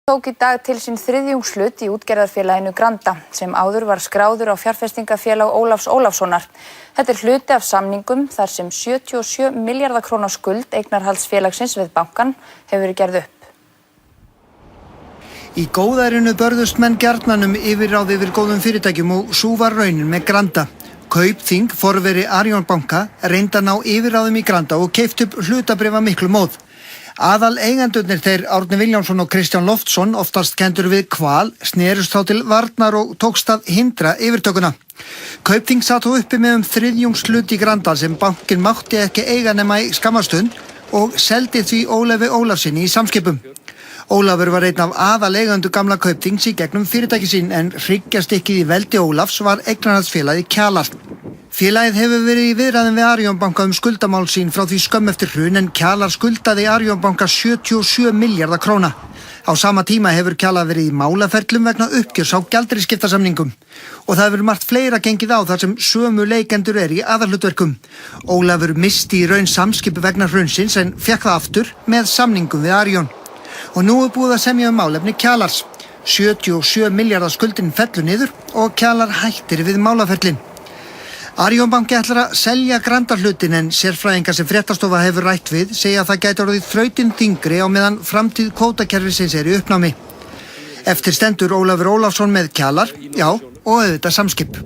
Tók í dag til sín þriðjungshlut í útgerðarfélaginu Granda sem áður var skráður á fjárfestingafélag Ólafs Ólafssonar. Þetta hluti af samningum þar sem 77 milljarða króna skuld eignarhaldsfélagsins við bankann hefur verið gerð upp. Í góðærinu börðust menn gjarnan yfirráð yfir góðum fyrirtækjum og sú var raunin með Granda. Kaupþing, forveri Arion banka, reyndi að ná yfirráðum í Granda og keypti upp hlutabréf af miklu móð. Aðal eigendurnir þeir Árni Vilhjálmsson og Kristján Loftsson, oftast kenndur við Hval, snerust þá til varnar og tókst að hindra yfirtökuna. Kaupþing satt þó uppi með þriðjungshlut í Granda sem bankinn mátti ekki eiga nema í skammastund og seldi því Ólafi Ólafssyni í Samskipum. Ólafur var einn af aðal eigendur gamla Kaupþings í gegnum fyrirtæki sín en hryggjarstykkið í veldi Ólafs var eignarhaldsfélagið Kjalar. Félagið hefur verið í viðræðum við Arion banka skuldamál sín frá því skömm eftir hrun en Kjalar skuldaði Arion banka 77 milljarða króna. Á sama tíma hefur Kjalar verið í málaferlum vegna uppgjörs á gjaldeyrisskiptasamningum. Og það hefur margt fleira gengið á þar sem sömu leikendur í aðalhlutverkum. Ólafur missti í raun Samskipi vegna hrunsins en fékk það aftur með samningum við Arion. Og nú búið að semja málefni Kjalars. 77 milljarða skuldin fellur niður og Kjalar hættir við málaferlin. Arion banki ætlar að selja Granda hlutin en sérfræðingar sem Fréttastofa hefur rætt við segja að það gæti orðið þrautin þyngri á meðan framtíð kvótakerfisins í uppnámi. Eftir stendur Ólafur Ólafsson með Kjalar, já, og auðvitað Samskip.